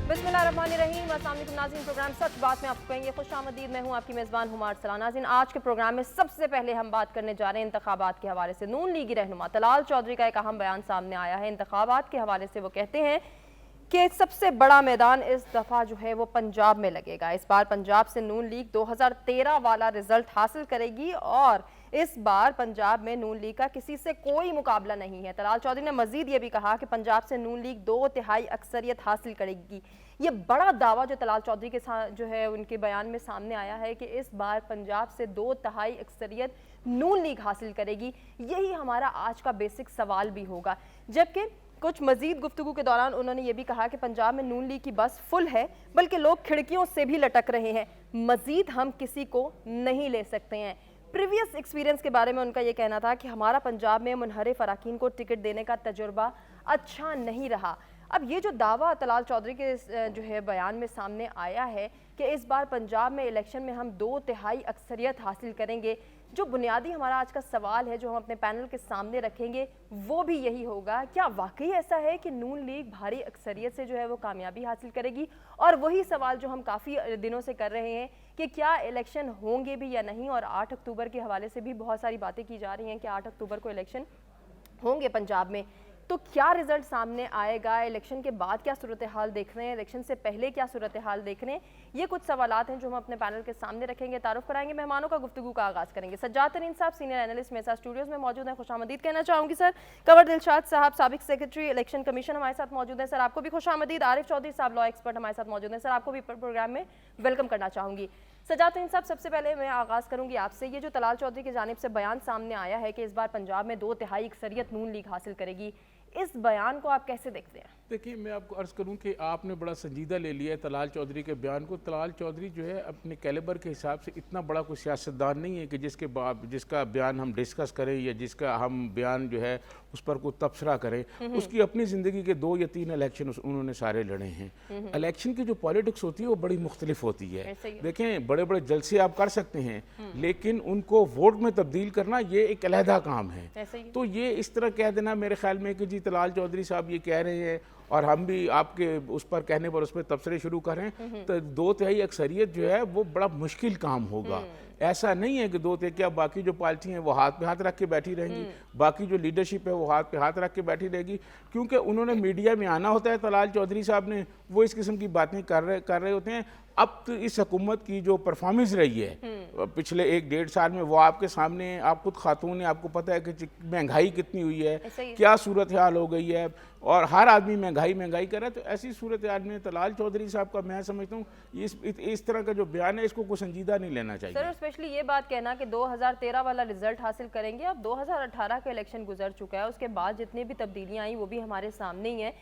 बिस्मिल्लाहिर्रहमानिर्रहीम। अस्सलाम वालेकुम नाज़रीन, प्रोग्राम सच बात में आपको कहेंगे खुशामदीद। मैं हूँ आपकी मेज़बान हुमार सलाह। नाज़रीन, आज के प्रोग्राम में सबसे पहले हम बात करने जा रहे हैं इंतखाबात के हवाले से। नून लीगी रहनुमा तलाल चौधरी का एक अहम बयान सामने आया है इंतखाबात के हवाले से। वो कहते हैं कि सबसे बड़ा मैदान इस दफ़ा जो है वो पंजाब में लगेगा। इस बार पंजाब से नून लीग 2013 वाला रिजल्ट हासिल करेगी और इस बार पंजाब में नून लीग का किसी से कोई मुकाबला नहीं है। तलाल चौधरी ने मजीद ये भी कहा कि पंजाब से नून लीग 2/3 अक्सरियत हासिल करेगी। ये बड़ा दावा जो तलाल चौधरी के साथ जो है उनके बयान में सामने आया है कि इस बार पंजाब से 2/3 अक्सरियत नून लीग हासिल करेगी। यही हमारा आज का बेसिक सवाल भी होगा। जबकि कुछ मजीद गुफ्तगू के दौरान उन्होंने ये भी कहा कि पंजाब में नून लीग की बस फुल है, बल्कि लोग खिड़कियों से भी लटक रहे हैं। मजीद हम किसी को नहीं ले सकते हैं। प्रीवियस एक्सपीरियंस के बारे में उनका ये कहना था कि हमारा पंजाब में मुनहरिफ अराकीन को टिकट देने का तजुर्बा अच्छा नहीं रहा। अब ये जो दावा तलाल चौधरी के जो है बयान में सामने आया है कि इस बार पंजाब में इलेक्शन में हम 2/3 अक्सरियत हासिल करेंगे, जो बुनियादी हमारा आज का सवाल है जो हम अपने पैनल के सामने रखेंगे वो भी यही होगा, क्या वाकई ऐसा है कि नून लीग भारी अक्सरियत से जो है वो कामयाबी हासिल करेगी? और वही सवाल जो हम काफ़ी दिनों से कर रहे हैं कि क्या इलेक्शन होंगे भी या नहीं। और 8 अक्टूबर के हवाले से भी बहुत सारी बातें की जा रही हैं कि 8 अक्टूबर को इलेक्शन होंगे पंजाब में। तो क्या रिजल्ट सामने आएगा? इलेक्शन के बाद क्या सूरत हाल देख रहे हैं, इलेक्शन से पहले क्या सूरत हाल देख रहे हैं? ये कुछ सवालात हैं जो हम अपने पैनल के सामने रखेंगे। तारुफ कराएंगे, मेहमानों का गुफ्तगू का आगाज़ करेंगे। सज्जाद तरीन साहब सीनियर एनालिस्ट मेरे साथ स्टूडियोज़ में मौजूद हैं, खुशामदीद कहना चाहूँगी सर। कंवर दिलशाद साहब साबिक सेक्रेटरी इलेक्शन कमीशन हमारे साथ मौजूद हैं, सर आपको भी खुशामदीद। आरिफ चौधरी साहब लॉ एक्सपर्ट हमारे साथ मौजूद हैं, सर आपको भी प्रोग्राम में वेलकम करना चाहूँगी। सज्जाद तरीन साहब, सबसे पहले मैं आगाज़ करूँगी आपसे। ये जो तलाल चौधरी की जानिब से बयान सामने आया है कि इस बार पंजाब में 2/3 अक्सरियत नून लीग हासिल करेगी, इस बयान को आप कैसे देखते हैं? देखिए, मैं आपको अर्ज़ करूं कि आपने बड़ा संजीदा ले लिया है तलाल चौधरी के बयान को। तलाल चौधरी जो है अपने कैलिबर के हिसाब से इतना बड़ा कोई सियासतदान नहीं है कि जिसका बयान हम डिस्कस करें या जिसका हम बयान जो है उस पर कोई तबसरा करें। उसकी अपनी ज़िंदगी के 2 या 3 इलेक्शन उन्होंने सारे लड़े हैं। इलेक्शन की जो पॉलिटिक्स होती है वो बड़ी मुख्तलिफ होती है। देखें, बड़े बड़े जलसे आप कर सकते हैं, लेकिन उनको वोट में तब्दील करना ये एक अलहदा काम है। तो ये इस तरह कह देना मेरे ख्याल में कि जी तलाल चौधरी साहब ये कह रहे हैं और हम भी आपके उस पर कहने पर उस पर तबसरे शुरू करें, तो 2/3 अक्सरियत जो है वो बड़ा मुश्किल काम होगा। ऐसा नहीं है कि 2/3 क्या बाकी जो पार्टी हैं वो हाथ पे हाथ रख के बैठी रहेंगी, बाकी जो लीडरशिप है वो हाथ पे हाथ रख के बैठी रहेगी, क्योंकि उन्होंने मीडिया में आना होता है। तलाल चौधरी साहब ने वो इस किस्म की बातें कर रहे होते हैं। अब तो इस हुकूमत की जो परफॉर्मेंस रही है पिछले 1-1.5 साल में वो आपके सामने, आप खुद खातून है, आपको पता है कि महंगाई कितनी हुई है, क्या सूरत हाल हो गई है और हर आदमी महंगाई कर रहा है। तो ऐसी सूरत हाल में तलाल चौधरी साहब का मैं समझता हूँ इस तरह का जो बयान है इसको कोई संजीदा नहीं लेना चाहिए। सर, स्पेशली ये बात कहना कि 2013 वाला रिजल्ट हासिल करेंगे। अब 2018 का इलेक्शन गुजर चुका है, उसके बाद जितनी भी तब्दीलियाँ आई वो भी हमारे सामने ही हैं।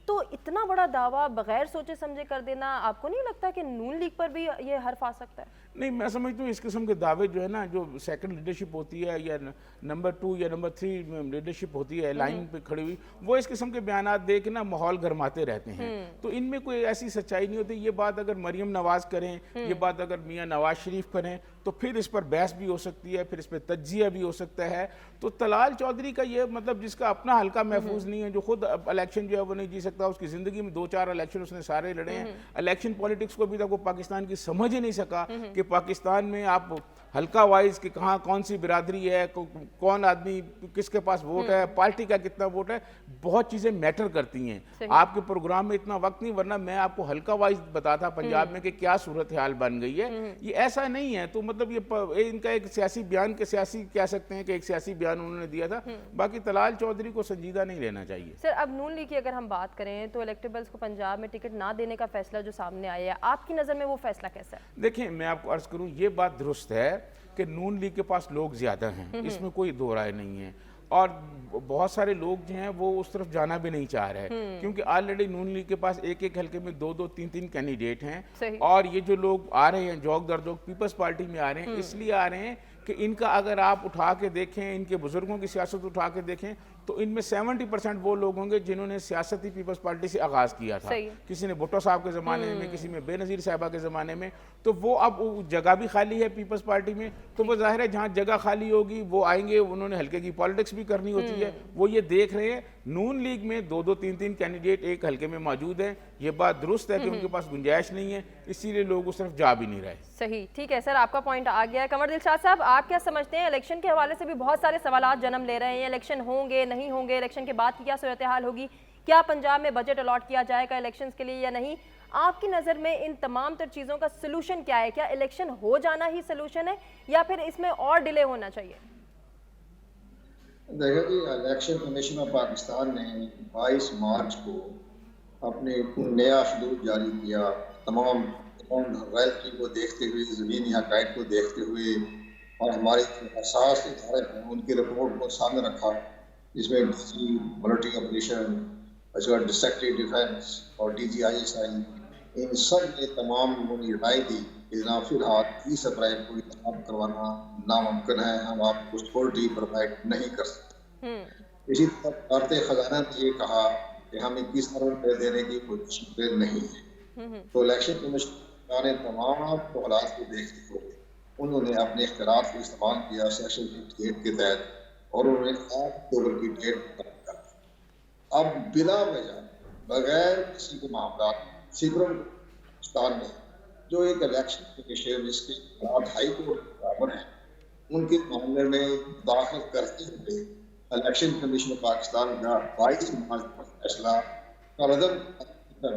तो इतना बड़ा दावा बगैर सोचे समझे कर देना, आपको नहीं लगता कि नून लीग पर भी ये हर्फ आ सकता है? नहीं, मैं समझता हूँ इस किस्म के दावे जो है ना, जो सेकंड लीडरशिप होती है या नंबर 2 या नंबर 3 लीडरशिप होती है लाइन पे खड़ी हुई, वो इस किस्म के बयान दे के ना माहौल गरमाते रहते हैं। तो इनमें कोई ऐसी सच्चाई नहीं होती। ये बात अगर मरियम नवाज करें, ये बात अगर मियाँ नवाज शरीफ करें, तो फिर इस पर बहस भी हो सकती है, फिर इस पर तज्जिया भी हो सकता है। तो तलाल चौधरी का ये मतलब जिसका अपना हल्का महफूज नहीं है, जो खुद इलेक्शन जो है वो नहीं जी सकता, उसकी ज़िंदगी में 2-4 इलेक्शन उसने सारे लड़े हैं। इलेक्शन पॉलिटिक्स को अभी तक वो पाकिस्तान की समझ ही नहीं सका कि पाकिस्तान में आप हल्का वाइज कि कहाँ कौन सी बिरादरी है, कौन आदमी किसके पास वोट है, पार्टी का कितना वोट है, बहुत चीज़ें मैटर करती हैं। आपके प्रोग्राम में इतना वक्त नहीं, वरना मैं आपको हल्का वाइज बताता पंजाब में कि क्या सूरत हाल बन गई है। ये ऐसा नहीं है। तो मतलब ये इनका एक सियासी बयान के सियासी कह सकते हैं कि एक सियासी बयान उन्होंने दिया था। बाकी तलाल चौधरी को संजीदा नहीं लेना चाहिए। सर, अब नून लीग की अगर हम बात करें तो इलेक्टेबल्स को पंजाब में टिकट ना देने का फैसला जो सामने आया है, आपकी नज़र में वो फैसला कैसा है? देखिए, मैं आपको अर्ज करूं, ये बात दुरुस्त है कि नून लीग के पास लोग ज़्यादा हैं, इसमें कोई दो राय नहीं है। और बहुत सारे लोग जो हैं वो उस तरफ जाना भी नहीं चाह रहे हैं, क्योंकि ऑलरेडी नून लीग के पास एक हल्के में 2-2, 3-3 कैंडिडेट हैं। और ये जो लोग आ रहे हैं जोक दर जोक पीपल्स पार्टी में आ रहे हैं, इसलिए आ रहे हैं कि इनका अगर आप उठा के देखें, इनके बुजुर्गों की सियासत उठा के देखें, तो इनमें 70% वो लोग होंगे जिन्होंने सियासती पीपल्स पार्टी से आगाज़ किया था। किसी ने भुट्टो साहब के ज़माने में, किसी में बेनज़ीर साहबा के ज़माने में। तो वो अब जगह भी खाली है पीपल्स पार्टी में, तो वो जाहिर है जहाँ जगह खाली होगी वो आएंगे। उन्होंने हल्के की पॉलिटिक्स भी करनी होती है, वो ये देख रहे हैं। नून लीग में 2-2, 3-3 कैंडिडेट एक हल्के में मौजूद हैं, ये बात दुरुस्त है कि उनके पास गुंजाइश नहीं है, इसीलिए लोग उस तरफ जा भी नहीं रहे। सही, ठीक है सर, आपका पॉइंट आ गया है। कमर दिलशाद साहब, आप क्या समझते हैं, इलेक्शन के हवाले से भी बहुत सारे सवालात जन्म ले रहे हैं, इलेक्शन होंगे नहीं होंगे, इलेक्शन के बाद की क्या सूरत हाल होगी, क्या पंजाब में बजट अलॉट किया जाएगा इलेक्शन के लिए या नहीं? आपकी नज़र में इन तमाम तर चीज़ों का सोल्यूशन क्या है? क्या इलेक्शन हो जाना ही सोल्यूशन है या फिर इसमें और डिले होना चाहिए? देखिए जी, इलेक्शन कमीशन ऑफ पाकिस्तान ने 22 मार्च को अपने नया शेड्यूल जारी किया। तमाम रैलिटी को देखते हुए, ज़मीनी हक़ाइक़ को देखते हुए और हमारे हसास इदारे हैं उनकी रिपोर्ट को सामने रखा, जिसमें DG military operation, secretary defence और DGISI, इन सब ने तमाम राय दी कि जनाब फिलहाल 30 अप्रैल को इंतखाब करवाना नामुमकिन है, हम आपको सिक्योरिटी प्रोवाइड नहीं कर सकते। इसी तरह वज़ारत ख़ज़ाना ने ये कहा कि हम 21 अरब देने की कोशिश पे नहीं है। तो इलेक्शन कमीशन ने तमाम हालात को देखते हुए उन्होंने अपने इख्तियारात को इस्तेमाल किया सेक्शन 58 के तहत और उन्होंने 8 अक्टूबर की डेट तय कर दी। अब बिला वजह बगैर किसी के मामला सिपरम पाकिस्तान में जो एक इलेक्शन कमीशन जिसके हालात हाई कोर्ट के बराबर हैं, उनके मामले में दाखिल करते हुए इलेक्शन कमीशन पाकिस्तान का 22 मार्च का फैसला का रद्द कर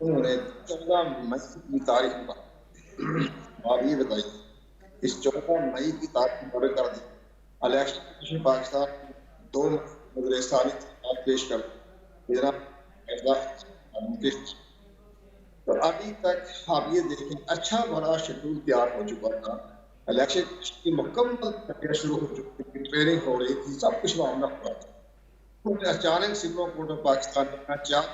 उन्होंने 14 मई की तारीख पर, आप ये बताइए, इस 14 मई की तारीख पर कर दी। इलेक्शन कमीशन पाकिस्तान 2 नजरसानी पेश कर तो अभी तक आप ये देखें अच्छा बड़ा शेड्यूल तैयार हो चुका था, इलेक्शन की मुकम्मल प्रक्रिया शुरू हो चुकी थी, ट्रेनिंग हो रही थी, सब कुछ मामला हुआ था। तो अचानक सुप्रीम कोर्ट ऑफ पाकिस्तान ने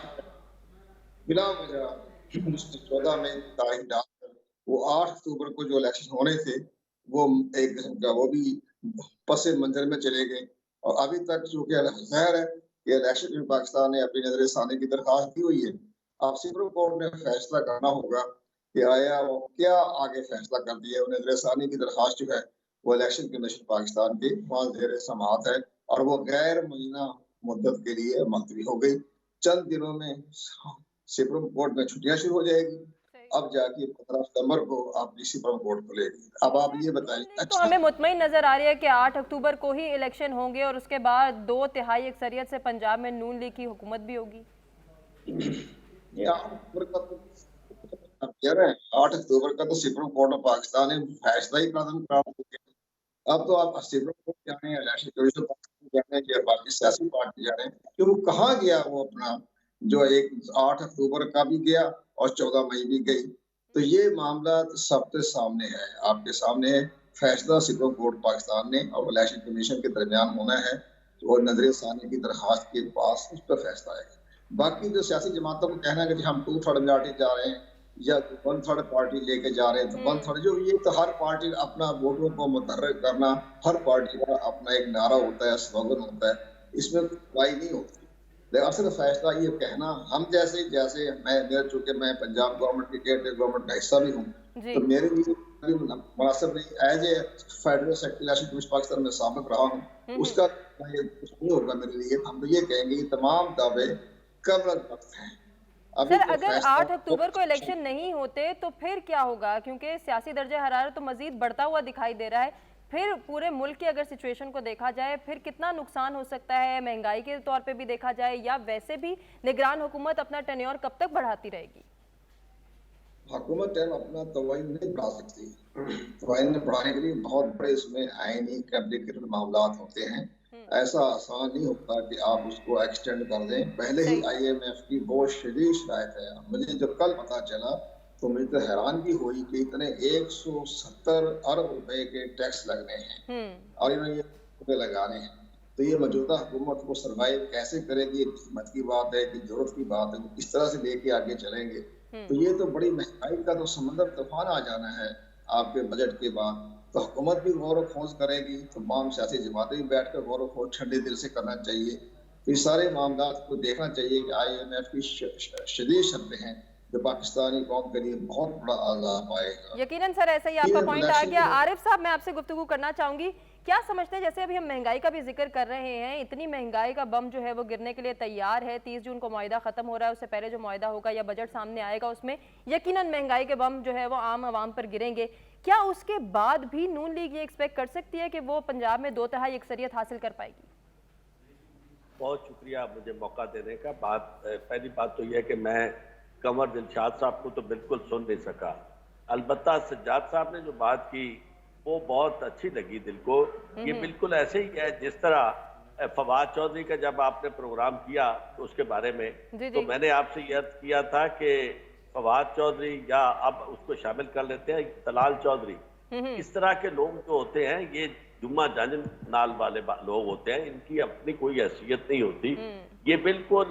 बिला वजह 14 मई की तारीख डालकर वो 8 अक्टूबर को जो इलेक्शन होने थे वो एक किस्म का वो भी पसे मंजर में चले गए। और अभी तक चूंकि खैर है कि इलेक्शन में पाकिस्तान ने अपनी नजरसानी की दरख्वास्त दी हुई है, अब सुप्रीम कोर्ट ने फैसला करना होगा कि आया वो क्या आगे फैसला कर दिया। नजरसानी की दरख्वास्त जो है वो इलेक्शन कमीशन पाकिस्तान के वहाँ ज़ेर समाअत है और वो गैर मुअय्यना मुद्दत के लिए मुलतवी हो गई। चंद दिनों में सुप्रीम कोर्ट में छुट्टियां शुरू हो जाएगी, अब जाके 15 सितंबर को आप सुप्रीम कोर्ट खुलेगी। अब आप ये बताइए, तो हमें मुतमईन नजर आ रही है कि 8 अक्टूबर को ही इलेक्शन होंगे और उसके बाद 2/3 अक्सरियत से पंजाब में नून लीग की हुकूमत भी होगी। ये 8 अक्टूबर का तो कह रहे हैं, 8 अक्टूबर का तो सुप्रीम कोर्ट ऑफ पाकिस्तान ने फैसला ही कदम कर दिया। अब तो आप सुप्रीम कोर्ट जाने, इलेक्शन कमीशन जाने या बाकी सियासी पार्टी जाने, कि वो कहाँ गया वो अपना जो एक 8 अक्टूबर का भी गया और 14 मई भी गई। तो ये मामला सबके सामने है, आपके सामने है। फैसला सुप्रीम कोर्ट पाकिस्तान ने और इलेक्शन कमीशन के दरमियान होना है और नजरसानी की दरखास्त के पास उस पर फैसला आएगा। बाकी जो सियासी जमातों को कहना है कि हम 2/3 मेजॉरिटी जा रहे हैं या 1/3 पार्टी लेके जा रहे हैं, तो 1/3 जो ये तो हर पार्टी अपना वोटों को मुतहर्रिक करना, हर पार्टी का अपना एक नारा होता है, स्लोगन होता है, इसमें कोई नहीं होती। लेकिन असल फैसला ये कहना, हम जैसे मैं चूंकि मैं पंजाब गवर्नमेंट की केयर गवर्नमेंट का हिस्सा भी हूँ, तो मेरे लिए मुनासिब नहीं, as a federal secretary election commission Pakistan में साबिक रहा हूँ, उसका कुछ नहीं होगा मेरे लिए। हम तो ये कहेंगे कि तमाम दावे कब वक्त हैं। सर, अगर 8 अक्टूबर को इलेक्शन नहीं होते तो फिर क्या होगा? क्योंकि सियासी दर्जे हरारत तो मजीद बढ़ता हुआ दिखाई दे रहा है। फिर पूरे मुल्क की अगर सिचुएशन को देखा जाए, फिर कितना नुकसान हो सकता है महंगाई के तौर पे भी देखा जाए, या वैसे भी निगरान हुकूमत अपना टेन्योर कब तक बढ़ाती रहेगी? हुकूमत अपना तवाइन नहीं बढ़ा सकती। तवाइन बढ़ाने के लिए बहुत बड़े इसमें आईनी कॉम्प्लिकेटेड मामला होते हैं। ऐसा आसान नहीं होता कि आप उसको एक्सटेंड कर दें। पहले ही IMF की बहुत शदीद शिकायत है। मुझे जब कल पता चला तो मुझे तो हैरानगी हुई कि इतने 170 अरब रुपए के टैक्स लगने हैं और इन्होंने ये लगाने हैं। तो ये मौजूदा हुकूमत को सर्वाइव कैसे करेगी, हिम्मत की बात है कि जरूरत की बात है, किस तरह से लेके आगे चलेंगे। तो ये तो बड़ी महंगाई का तो समंदर तूफान आ जाना है आपके बजट के बाद। तो हुकूमत भी गौर व खोज करेगी, तमाम सियासी जमातें भी बैठ कर गौर व खोज ठंडे दिल से करना चाहिए। तो ये सारे मामला को देखना चाहिए कि IMF की शदीद शर्तें हैं जो पाकिस्तानी कौम के लिए बहुत बड़ा आज़ाब आएगा। यकीनन सर, ऐसा ही आपका पॉइंट आ गया। आरिफ साहब, मैं आपसे गुफ्तगू करना चाहूंगी क्या समझते हैं, जैसे अभी हम महंगाई का भी जिक्र कर रहे हैं, इतनी महंगाई का बम जो है वो गिरने के लिए तैयार है। 30 जून को मुआहिदा खत्म हो रहा है, उससे पहले जो मुआहिदा होगा या बजट सामने आएगा उसमें यकीनन महंगाई के बम जो है वो आम आवाम पर गिरेंगे। क्या उसके बाद भी नून लीग ये एक्सपेक्ट कर सकती है कि वो पंजाब में 2/3 अक्सरियत हासिल कर पाएगी? बहुत शुक्रिया मुझे मौका देने का। पहली बात तो यह है कि मैं कंवर दिलशाद साहब को तो बिल्कुल सुन नहीं सका। अलबत्ता सज्जाद साहब ने जो बात की वो बहुत अच्छी लगी दिल को। ये बिल्कुल ऐसे ही है जिस तरह फवाद चौधरी का जब आपने प्रोग्राम किया तो उसके बारे में तो मैंने आपसे ये अर्ज किया था कि फवाद चौधरी या अब उसको शामिल कर लेते हैं तलाल चौधरी, इस तरह के लोग जो होते हैं ये जुम्मा जानिन नाल वाले लोग होते हैं, इनकी अपनी कोई हैसियत नहीं होती। ये बिल्कुल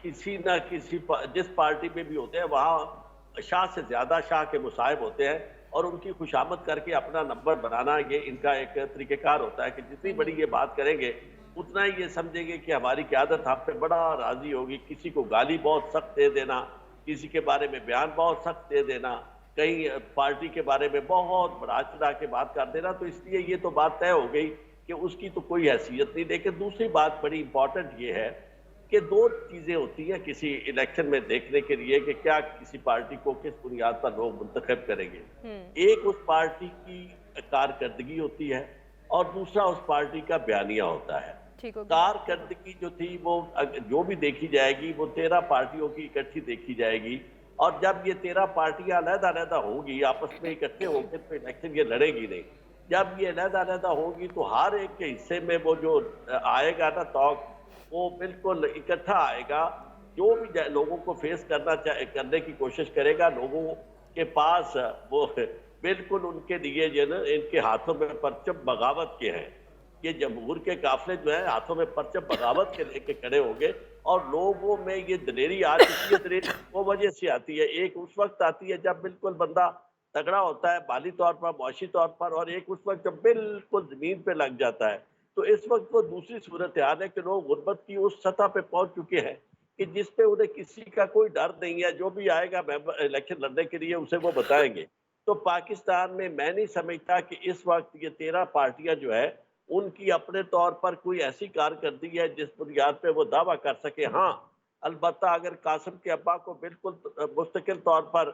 किसी ना किसी जिस पार्टी में भी होते हैं वहाँ शाह से ज्यादा शाह के मुसाहिब होते हैं और उनकी खुशामद करके अपना नंबर बनाना ये इनका एक तरीक़ेकार होता है कि जितनी बड़ी ये बात करेंगे उतना ही ये समझेंगे कि हमारी क़यादत हम पे बड़ा राजी होगी। किसी को गाली बहुत सख्त दे देना, किसी के बारे में बयान बहुत सख्त दे देना, कहीं पार्टी के बारे में बहुत बढ़ा चढ़ा के बात कर देना, तो इसलिए ये तो बात तय हो गई कि उसकी तो कोई हैसियत नहीं। लेकिन दूसरी बात बड़ी इंपॉर्टेंट ये है कि दो चीज़ें होती हैं किसी इलेक्शन में देखने के लिए कि क्या किसी पार्टी को किस बुनियाद पर लोग मुंतखब करेंगे। एक उस पार्टी की कारकर्दगी होती है और दूसरा उस पार्टी का बयानिया होता है। कारकर्दगी जो थी वो जो भी देखी जाएगी वो 13 पार्टियों की इकट्ठी देखी जाएगी और जब ये 13 पार्टियां अलग-अलग होंगी आपस में इकट्ठे होकर तो इलेक्शन ये लड़ेगी नहीं। जब ये अलग-अलग होंगी तो हर एक के हिस्से में वो जो आएगा ना तौक वो बिल्कुल इकट्ठा आएगा। जो भी लोगों को फेस करने की कोशिश करेगा, लोगों के पास वो बिल्कुल उनके लिए जो ना इनके हाथों में परचम बगावत के हैं। ये जमहूर के काफिले जो है हाथों में परचम बगावत के लेके खड़े होंगे और लोगों में ये दलेरी आ चुकी है। दलेरी वो वजह से आती है, एक उस वक्त आती है जब बिल्कुल बंदा तगड़ा होता है माली तौर पर, मुआशी तौर पर, और एक उस वक्त जब बिल्कुल जमीन पे लग जाता है। तो इस वक्त वो दूसरी सूरत हाल है कि लोग गुर्बत की उस सतह पे पहुंच चुके हैं कि जिसपे उन्हें किसी का कोई डर नहीं है। जो भी आएगा इलेक्शन लड़ने के लिए उसे वो बताएंगे। तो पाकिस्तान में मैं नहीं समझता कि इस वक्त ये 13 पार्टियां जो है उनकी अपने तौर पर कोई ऐसी कारकर्दगी है जिस बुनियाद पे वो दावा कर सके। हाँ, अलबत्ता अगर कासिम के अब्बा को बिल्कुल मुस्तकिल तौर पर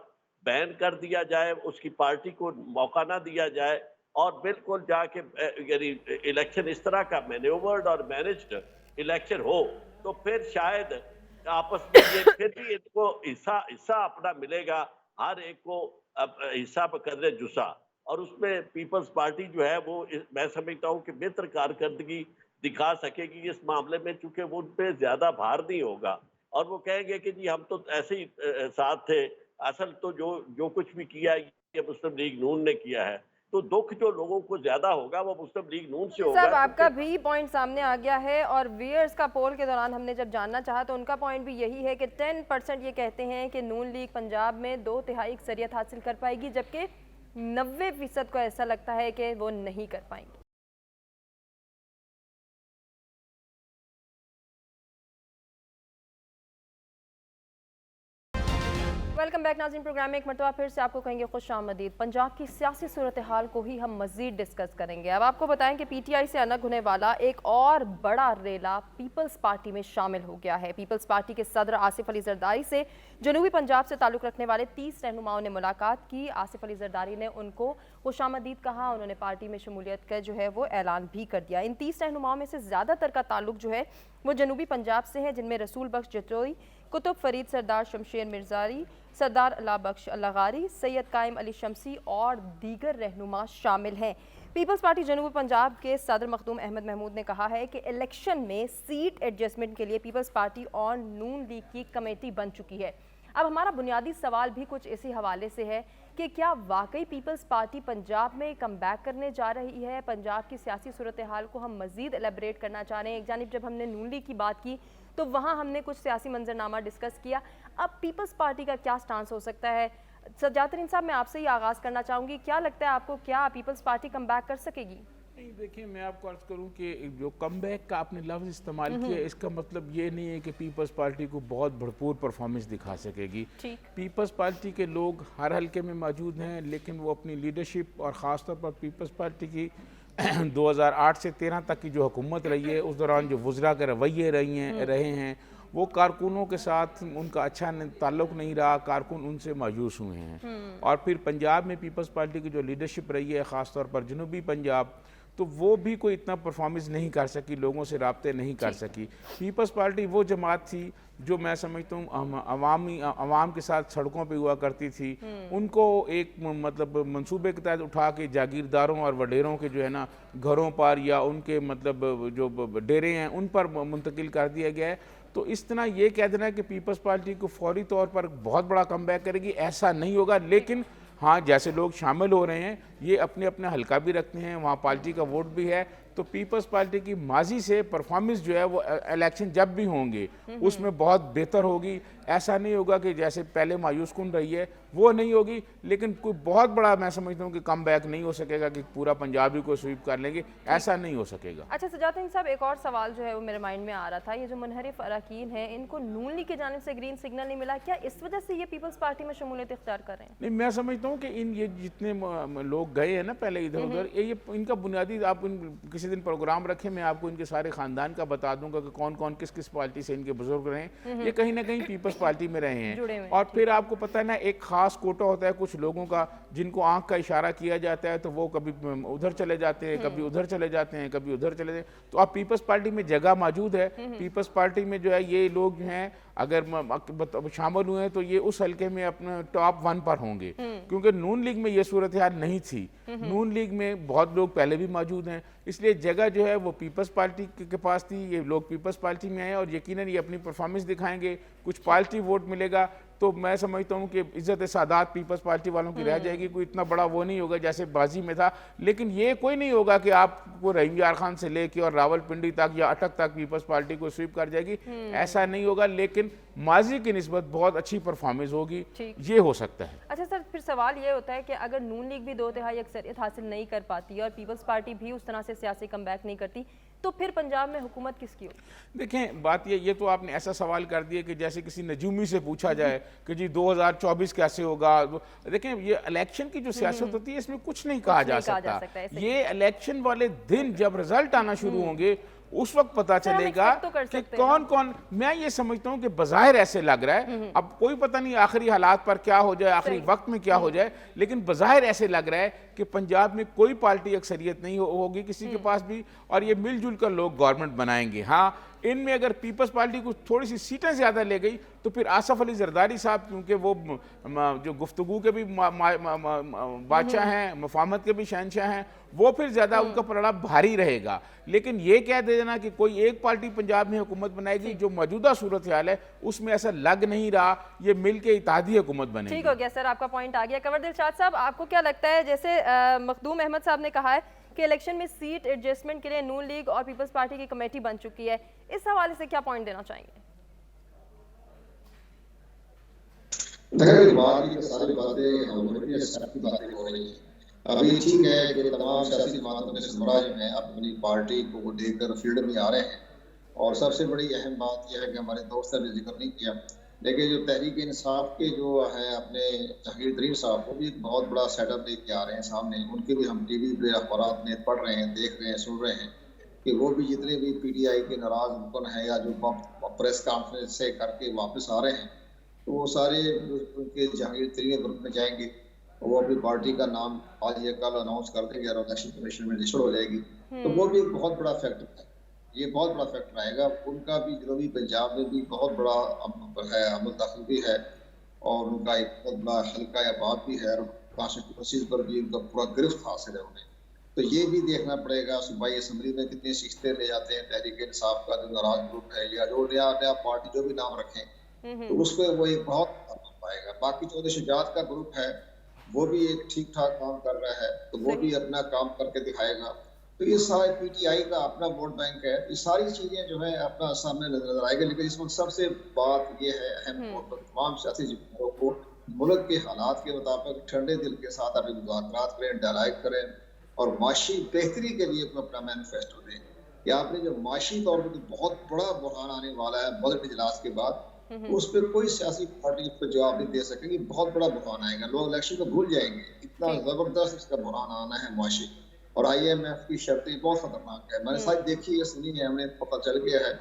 बैन कर दिया जाए, उसकी पार्टी को मौका ना दिया जाए और बिल्कुल जाके यानी इलेक्शन इस तरह का मैन्यूवर्ड और मैनेज्ड इलेक्शन हो तो फिर शायद आपस में ये फिर भी इनको हिस्सा अपना मिलेगा, हर एक को हिस्सा बकदरे जुसा, और उसमें पीपल्स पार्टी जो है वो मैं समझता हूँ कि बेहतर कारकर्दगी दिखा सकेगी इस मामले में, चूंकि वो उन पे ज्यादा भार नहीं होगा और वो कहेंगे कि जी हम तो ऐसे ही साथ थे। असल तो जो कुछ भी किया ये मुस्लिम लीग नून ने किया है, तो दुख जो लोगों को ज्यादा होगा वो मुस्लिम लीग नून से होगा। साहब आपका भी पॉइंट सामने आ गया है और व्यूअर्स का पोल के दौरान हमने जब जानना चाहा तो उनका पॉइंट भी यही है कि 10% ये कहते हैं कि नून लीग पंजाब में 2/3 अक्सरियत हासिल कर पाएगी, जबकि 90% को ऐसा लगता है कि वो नहीं कर पाएंगे। वेलकम बैक नाज़रीन, प्रोग्राम में एक मरतबा फिर से आपको कहेंगे खुशामदीद। पंजाब की सियासी सूरत हाल को ही हम मज़ीद डिस्कस करेंगे। अब आपको बताएं कि पीटीआई से अलग होने वाला एक और बड़ा रेला पीपल्स पार्टी में शामिल हो गया है। पीपल्स पार्टी के सदर आसिफ अली जरदारी से जनूबी पंजाब से ताल्लुक़ रखने वाले 30 रहनुमाओं ने मुलाकात की। आसिफ अली जरदारी ने उनको खुशामदीद कहा, उन्होंने पार्टी में शमूलियत का जो है वो ऐलान भी कर दिया। इन 30 रहनुमाओं में से ज़्यादातर का ताल्लुक जो है वो जनूबी पंजाब से है, जिनमें रसूल बख्श जतोई, कुतुब फरीद सरदार शमशेर मिर्जारी, सरदार अल्लाह बख्श लगारी, सैयद कायम अली शमसी और दीगर रहनुमा शामिल हैं। पीपल्स पार्टी जनूबी पंजाब के सदर मखदूम अहमद महमूद ने कहा है कि इलेक्शन में सीट एडजस्टमेंट के लिए पीपल्स पार्टी और नून लीग की कमेटी बन चुकी है। अब हमारा बुनियादी सवाल भी कुछ इसी हवाले से है कि क्या वाकई पीपल्स पार्टी पंजाब में कम बैक करने जा रही है। पंजाब की सियासी सूरत हाल को हम मज़ीद एलेबरेट करना चाह रहे हैं। एक जानिब जब हमने नून लीग की बात की तो वहाँ हमने कुछ सियासी मंजरनामा डिस्कस किया। अब पीपल्स पार्टी का क्या स्टांस हो सकता है? सज्जाद तरीन साहब, मैं आपसे ही आगाज़ करना चाहूँगी, क्या लगता है आपको, क्या पीपल्स पार्टी कम बैक कर सकेगी? नहीं, देखिए मैं आपको अर्ज करूं कि जो कमबैक का आपने लफ्ज़ इस्तेमाल किया इसका मतलब ये नहीं है कि पीपल्स पार्टी को बहुत भरपूर परफॉर्मेंस दिखा सकेगी। पीपल्स पार्टी के लोग हर हल्के में मौजूद हैं, लेकिन वो अपनी लीडरशिप और ख़ास तौर पर पीपल्स पार्टी की 2008 से 13 तक की जो हुकूमत रही है, उस दौरान जो वज़रा के रवैये रहे हैं, वो कारकुनों के साथ उनका अच्छा ताल्लुक़ नहीं रहा, कारकुन उनसे मायूस हुए हैं। और फिर पंजाब में पीपल्स पार्टी की जो लीडरशिप रही है, ख़ास तौर पर जनूबी पंजाब, तो वो भी कोई इतना परफॉर्मेंस नहीं कर सकी, लोगों से राब्ते नहीं कर सकी। पीपल्स पार्टी वो जमात थी जो मैं समझता हूँ अवाम के साथ सड़कों पे हुआ करती थी। उनको एक मतलब मंसूबे के तहत उठा के जागीरदारों और वडेरों के जो है ना घरों पर या उनके मतलब जो डेरे हैं उन पर मुंतकिल कर दिया गया है। तो इस तरह ये कह देना कि पीपल्स पार्टी को फौरी तौर पर बहुत बड़ा कमबैक करेगी, ऐसा नहीं होगा। लेकिन हाँ, जैसे लोग शामिल हो रहे हैं, ये अपने अपने हल्का भी रखते हैं, वहाँ पार्टी का वोट भी है, तो पीपल्स पार्टी की माजी से परफॉर्मेंस जो है वो इलेक्शन जब भी होंगे उसमें बहुत बेहतर होगी। ऐसा नहीं होगा कि जैसे पहले मायूस कुन रही है वो नहीं होगी, लेकिन कोई बहुत बड़ा मैं समझता हूँ कि कम बैक नहीं हो सकेगा कि पूरा पंजाबी को स्वीप कर लेंगे, ऐसा नहीं हो सकेगा। अच्छा सजात साहब, एक और सवाल जो है वो मेरे माइंड में आ रहा था, ये जो मुनहरिफ अरकान हैं इनको नून लीग की जानिब से ग्रीन सिग्नल नहीं मिला, क्या इस वजह से ये पीपल्स पार्टी में शमूलियत इख्तियार कर रहे हैं? नहीं, मैं समझता हूँ कि ये जितने लोग गए हैं ना पहले इधर उधर, ये इनका बुनियादी, आप किसी दिन प्रोग्राम रखें, मैं आपको इनके सारे खानदान का बता दूंगा कि कौन कौन किस किस पार्टी से इनके बुजुर्ग रहे हैं, ये कहीं ना कहीं पीपल्स पार्टी में रहे हैं। और फिर आपको पता है ना, एक खास कोटा होता है कुछ लोगों का जिनको आंख का इशारा किया जाता है तो वो कभी उधर चले जाते हैं, कभी उधर चले जाते हैं, कभी उधर चले जाते हैं। तो अब पीपल्स पार्टी में जगह मौजूद है। पीपल्स पार्टी में जो है ये लोग हैं अगर शामिल हुए हैं तो ये उस हल्के में अपने टॉप 1 पर होंगे, क्योंकि नून लीग में ये सूरत हाल नहीं थी। नून लीग में बहुत लोग पहले भी मौजूद हैं, इसलिए जगह जो है वो पीपल्स पार्टी के पास थी। ये लोग पीपल्स पार्टी में आए और यकीनन ये अपनी परफॉर्मेंस दिखाएंगे, कुछ पार्टी वोट मिलेगा, तो मैं समझता हूँ कि इज्जत सादात पीपल्स पार्टी वालों की रह जाएगी। कोई इतना बड़ा वो नहीं होगा जैसे बाजी में था, लेकिन ये कोई नहीं होगा कि आपको रहीम यार खान से लेके और रावलपिंडी तक या अटक तक पीपल्स पार्टी को स्वीप कर जाएगी, ऐसा नहीं होगा। लेकिन माजी की निस्बत बहुत अच्छी परफॉर्मेंस होगी, ये हो सकता है। अच्छा सर, फिर सवाल ये होता है कि अगर नून लीग भी 2/3 अक्सरियत हासिल नहीं कर पाती और पीपल्स पार्टी भी उस तरह से सियासी कमबैक नहीं करती, तो फिर पंजाब में हुकूमत किसकी होगी? देखें, बात ये तो आपने ऐसा सवाल कर दिया कि जैसे किसी नजूमी से पूछा जाए कि जी 2024 कैसे होगा। देखें, ये इलेक्शन की जो सियासत होती है इसमें कुछ नहीं कहा जा सकता। ये इलेक्शन वाले दिन जब रिजल्ट आना शुरू होंगे उस वक्त पता चलेगा कि कौन कौन। मैं ये समझता हूँ कि बज़ाहिर ऐसे लग रहा है, अब कोई पता नहीं आखिरी हालात पर क्या हो जाए, आखिरी वक्त में क्या हो जाए, लेकिन बज़ाहिर ऐसे लग रहा है कि पंजाब में कोई पार्टी अक्सरियत नहीं होगी किसी के पास भी, और ये मिलजुल कर लोग गवर्नमेंट बनाएंगे। हाँ, इनमें अगर पीपल्स पार्टी को थोड़ी सी सीटें ज़्यादा ले गई तो फिर आसफ अली जरदारी साहब, क्योंकि वो जो गुफ्तगू के भी बादशाह हैं, मफाहमत के भी शहनशाह हैं, वो फिर ज़्यादा उनका पलड़ा भारी रहेगा। लेकिन ये कह देना कि कोई एक पार्टी पंजाब में हुकूमत बनाएगी, जो मौजूदा सूरत हाल है उसमें ऐसा लग नहीं रहा, ये मिल के इत्तेहादी हुकूमत बनेगी। ठीक हो गया सर, आपका पॉइंट आ गया। कंवर दिलशाद साहब, आपको क्या लगता है, जैसे मखदूम अहमद साहब ने कहा है कि इलेक्शन में सीट एडजस्टमेंट के लिए नून लीग और पीपल्स पार्टी की कमेटी बन चुकी है, इस हवाले से क्या पॉइंट देना चाहेंगे? देखिए, बात ये सारी बातें हमारी सियासी बातें हो रही हैं। अभी ठीक है कि तमाम सियासी जमातों के सरबराह जो हैं अपनी पार्टी को लेकर फील्ड में आ रहे हैं, और सबसे बड़ी अहम बात यह है कि हमारे दोस्त ने जिक्र नहीं किया, लेकिन जो तहरीक इंसाफ के जो है अपने जहांगीर तरीन साहब, वो भी एक बहुत बड़ा सेटअप लेके आ रहे हैं सामने। उनके भी हम टीवी पे अखबारात में पढ़ रहे हैं, देख रहे हैं, सुन रहे हैं कि वो भी जितने भी PTI के नाराज रुकन है या जो प्रेस कॉन्फ्रेंस से करके वापस आ रहे हैं, तो वो सारे उनके जहांगीर तरीन ग्रुप में जाएंगे, वो अपनी पार्टी का नाम आज या कल अनाउंस कर देंगे और इलेक्शन कमीशन में रजिस्टर हो जाएगी। तो वो भी एक बहुत बड़ा फैक्टर है, ये बहुत बड़ा फैक्टर आएगा। उनका भी जनूबी पंजाब में भी बहुत बड़ा है अमल दखल भी है, और उनका एक बहुत बड़ा हल्का या बात भी है, और कॉन्स्टिट्यूंसी पर भी उनका पूरा गिरफ्त हासिल है उन्हें। तो ये भी देखना पड़ेगा सूबाई असम्बली में कितनी शिकस्तें ले जाते हैं तहरीक इंसाफ का जो नाराज ग्रुप है, या जो नया पार्टी जो भी नाम रखें, तो उस पर वो एक बहुत पाएगा। बाकी चौधरी शुजात का ग्रुप है, वो भी एक ठीक ठाक काम कर रहा है, तो वो भी अपना काम करके दिखाएगा। तो ये सारे PTI का अपना वोट बैंक है, ये सारी चीजें जो है अपना सामने नजर आएगी। लेकिन इसमें सबसे बात ये है अहम, तमाम सियासी जमातों को मुल्क के हालात के मुताबिक ठंडे दिल के साथ अपने मुज़ाकरात करें, डायलॉग करें, और माशी बेहतरी के लिए अपना मैनिफेस्टो दें कि आपने जो माशी तौर पर बहुत बड़ा बुरहान आने वाला है बजट इजलास के बाद, उस पर कोई सियासी पार्टी उस पर जवाब नहीं दे सकेगी। बहुत बड़ा बुरहान आएगा, लोग इलेक्शन को भूल जाएंगे, इतना जबरदस्त इसका बुरहान आना है माशी। और IMF की शर्तें बहुत खतरनाक है। मैंने शायद देखी है, सुनी है, हमें पता चल गया है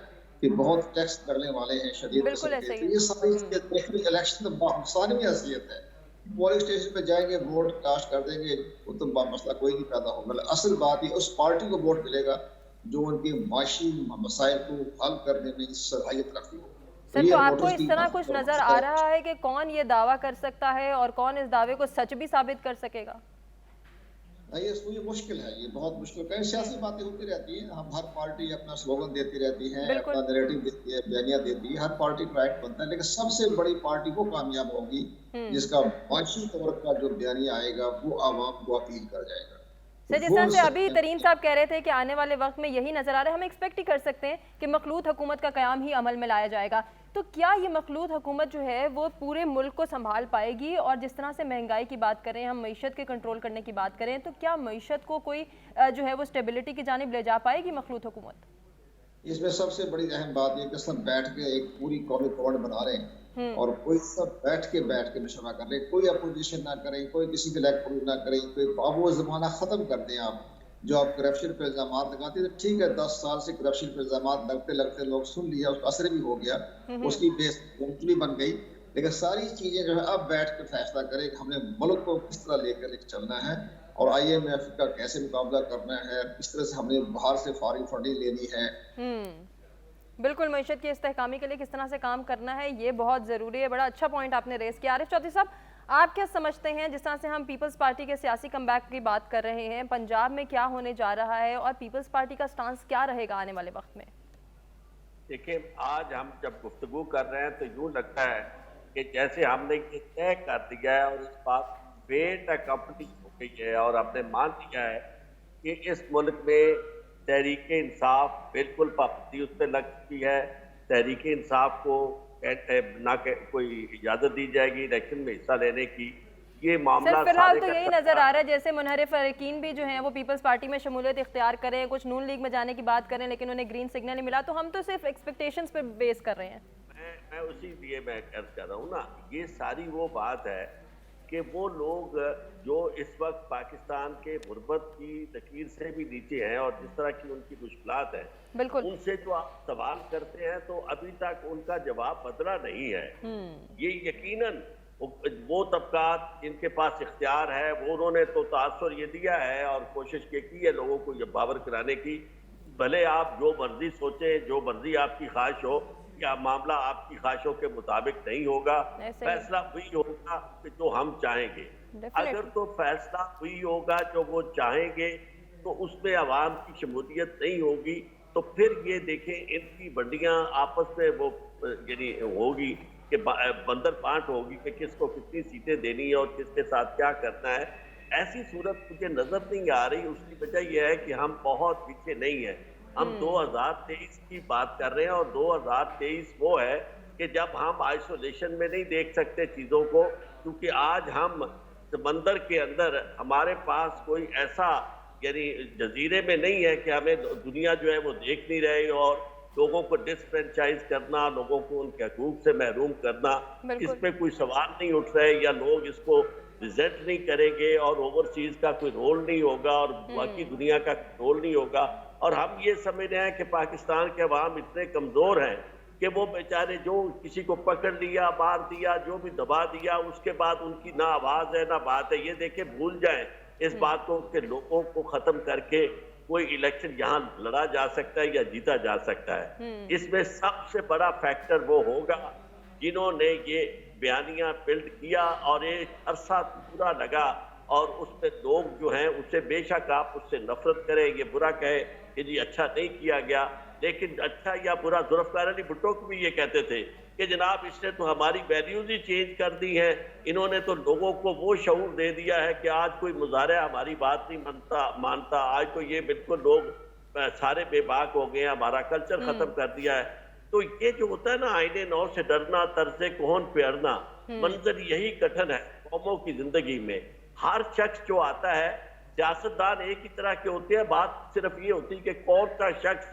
कि बहुत टैक्स लगने वाले हैं शदीद बिल्कुल किस्म ऐसा के। ही तो है। ये सारी चीजें देखने, इलेक्शन तो सानवी हैसियत है। पोलिंग स्टेशन पे जाएंगे, वोट कास्ट कर देंगे, वो तो मसला कोई नहीं पैदा होगा। असल बात ये उस पार्टी को वोट मिलेगा जो उनके माशी मसाइल को हल करने में सलाहियत रखती हो। तो सर, ये तो आपको वोटर्स इस की तरह कुछ नजर आ रहा है कि कौन ये दावा कर सकता है और कौन इस दावे को सच भी साबित कर सकेगा? ये मुश्किल है, ये बहुत मुश्किल। कई सियासी बातें होती रहती हैं, हम हर पार्टी अपना स्लोगन देती रहती है, बिल्कुल। अपना नैरेटिव देती है, बयानियां देती है, हर पार्टी का राइट बनता है, लेकिन सबसे बड़ी पार्टी वो कामयाब होगी जिसका माशी तौर का जो बयानिया आएगा वो आवाम को अपील कर जाएगा। सर, जिस वो तरह से अभी तरीन साहब कह रहे थे कि आने वाले वक्त में यही नजर आ रहा है, हम एक्सपेक्ट ही कर सकते हैं कि मखलूत हुकूमत का कयाम ही अमल में लाया जाएगा। तो क्या ये मखलूत हुकूमत जो है वो पूरे मुल्क को संभाल पाएगी? और जिस तरह से महंगाई की बात करें, हम मईशत के कंट्रोल करने की बात करें, तो क्या मईशत को कोई जो है वो स्टेबिलिटी की जानिब ले जा पाएगी मखलूत हुकूमत? इसमें सबसे बड़ी अहम बात ये कि सब बैठ के एक पूरी कौमी गवर्नमेंट बना रहे हैं और कोई सब बैठ के मशवरा कर रहे हैं, कोई अपोजिशन ना करें, कोई किसी के लायक प्रूव ना करें, कोई अब वो जमाना खत्म कर दें। आप जो आप करप्शन पे इल्जाम लगाते थे, ठीक है, 10 साल से करप्शन पे इल्जाम लगते लगते लोग सुन लिया, उसका असर भी हो गया, उसकी बेस भी बन गई, लेकिन सारी चीजें जो है अब बैठ कर फैसला करें कि हमने मुल्क को किस तरह लेकर चलना है और IMF का कैसे मुकाबला करना है, किस तरह से हमने बाहर से फॉरेन फंडिंग लेनी है। बिल्कुल, मईशत की इस्तेहकामी के लिए किस तरह से काम करना है ये बहुत ज़रूरी है। बड़ा अच्छा पॉइंट आपने रेस किया। आरिफ चौधरी साहब, आप क्या समझते हैं, जिस तरह से हम पीपल्स पार्टी के सियासी कमबैक की बात कर रहे हैं, पंजाब में क्या होने जा रहा है और पीपल्स पार्टी का स्टांस क्या रहेगा आने वाले वक्त में? देखिए, आज हम जब गुफ्तगू कर रहे हैं तो यूं लगता है कि जैसे हमने ये तय कर दिया है और इस बात वेट कंपनी हो गई है और हमने मान लिया है कि इस मुल्क में तहरीक इंसाफ बिल्कुल पाबंदी उस पर लग चुकी है। तहरीक इंसाफ को ना कोई इजाजत दी जाएगी इलेक्शन में हिस्सा लेने की। ये मामला फिलहाल तो यही नजर आ रहा है, जैसे मुनहरिफ अरकान भी जो हैं वो पीपल्स पार्टी में शमूलियत इख्तियार करें, कुछ नून लीग में जाने की बात करें, लेकिन उन्हें ग्रीन सिग्नल नहीं मिला। तो हम तो सिर्फ एक्सपेक्टेशंस पर बेस कर रहे हैं। मैं उसी लिए मैं अर्ज कर रहा हूँ ना, ये सारी वो बात है कि वो लोग जो इस वक्त पाकिस्तान के गुर्बत की लकीर से भी नीचे हैं और जिस तरह की उनकी मुश्किलात है, बिल्कुल, उनसे जो आप सवाल करते हैं तो अभी तक उनका जवाब बदला नहीं है। ये यकीनन वो तबकात जिनके पास इख्तियार है वो उन्होंने तो तासुर ये दिया है और कोशिश ये की है लोगों को ये बावर कराने की, भले आप जो मर्जी सोचें, जो मर्जी आपकी ख्वाहिश हो, या मामला आपकी ख्वाहिशों के मुताबिक नहीं होगा, फैसला वही होगा कि जो हम चाहेंगे। अगर तो फैसला वही होगा जो वो चाहेंगे तो उसमें आवाम की शमूलियत नहीं होगी, तो फिर ये देखें इनकी मंडियां आपस में वो यानी होगी कि बंदर पांट होगी कि किसको कितनी सीटें देनी है और किसके साथ क्या करना है। ऐसी सूरत मुझे नजर नहीं आ रही। उसकी वजह यह है कि हम बहुत पीछे नहीं है। हम 2023 की बात कर रहे हैं और 2023 वो है कि जब हम आइसोलेशन में नहीं देख सकते चीजों को, क्योंकि आज हम समंदर के अंदर हमारे पास कोई ऐसा यानी जजीरे में नहीं है कि हमें दुनिया जो है वो देख नहीं रही और लोगों को डिसफ्रेंचाइज करना, लोगों को उनके हकूक से महरूम करना, इस पे कोई सवाल नहीं उठ रहे या लोग इसको रिजेक्ट नहीं करेंगे और ओवरसीज का कोई रोल नहीं होगा और बाकी दुनिया का रोल नहीं होगा। और हम ये समझ रहे हैं कि पाकिस्तान के अवाम इतने कमजोर हैं कि वो बेचारे जो किसी को पकड़ लिया, मार दिया, जो भी दबा दिया, उसके बाद उनकी ना आवाज है ना बात है। ये देखे भूल जाएं इस बात को कि लोगों को खत्म करके कोई इलेक्शन यहाँ लड़ा जा सकता है या जीता जा सकता है। इसमें सबसे बड़ा फैक्टर वो होगा जिन्होंने ये बयानिया बिल्ड किया और एक अरसा पूरा लगा और उस पर लोग जो हैं उससे बेशक आप उससे नफरत करें, ये बुरा कहे कि जी अच्छा नहीं किया गया, लेकिन अच्छा या बुरा जुल्फ़िकार अली भुट्टो को भी ये कहते थे कि जनाब इसने तो हमारी वैल्यूज ही चेंज कर दी हैं, इन्होंने तो लोगों को वो शऊर दे दिया है कि आज कोई मुजाहरा हमारी बात नहीं मानता, आज तो ये बिल्कुल लोग सारे बेबाक हो गए, हमारा कल्चर खत्म कर दिया है। तो ये जो होता है ना आईने नौ से डरना, तर्ज़े कोहन पे अड़ना, मंजर यही कठिन है कौमों की जिंदगी में। हर शख्स जो आता है, सियासतदान एक ही तरह के होते हैं, बात सिर्फ ये होती है कि कौन सा शख्स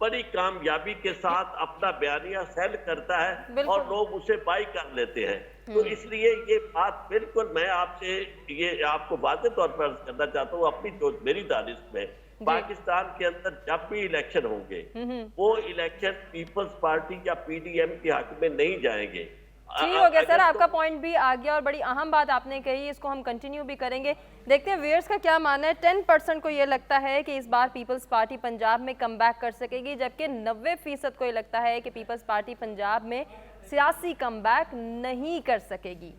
बड़ी कामयाबी के साथ अपना बयानिया सेल करता है और लोग उसे बाई कर लेते हैं। तो इसलिए ये बात बिल्कुल मैं आपसे ये आपको वाज़ेह तौर पर अर्ज करना चाहता हूँ अपनी जो मेरी दानिश में, पाकिस्तान के अंदर जब भी इलेक्शन होंगे वो इलेक्शन पीपल्स पार्टी या पीडीएम के हक में नहीं जाएंगे। ठीक हो गया सर, आपका पॉइंट भी आ गया और बड़ी अहम बात आपने कही, इसको हम कंटिन्यू भी करेंगे। देखते हैं व्यूअर्स का क्या मानना है। 10% को ये लगता है कि इस बार पीपल्स पार्टी पंजाब में कमबैक कर सकेगी, जबकि 90% को ये लगता है कि पीपल्स पार्टी पंजाब में सियासी कमबैक नहीं कर सकेगी।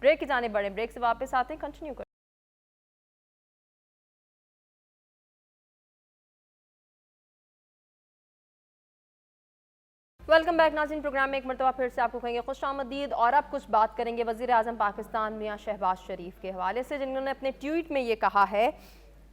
ब्रेक की जाने बढ़े, ब्रेक से वापस आते हैं, कंटिन्यू करें। वेलकम बैक नाज़रीन, प्रोग्राम में एक मरतबा फिर से आपको कहेंगे खुशामदीद। और अब कुछ बात करेंगे वज़ीर आज़म पाकिस्तान मियां शहबाज शरीफ के हवाले से, जिन्होंने अपने ट्वीट में ये कहा है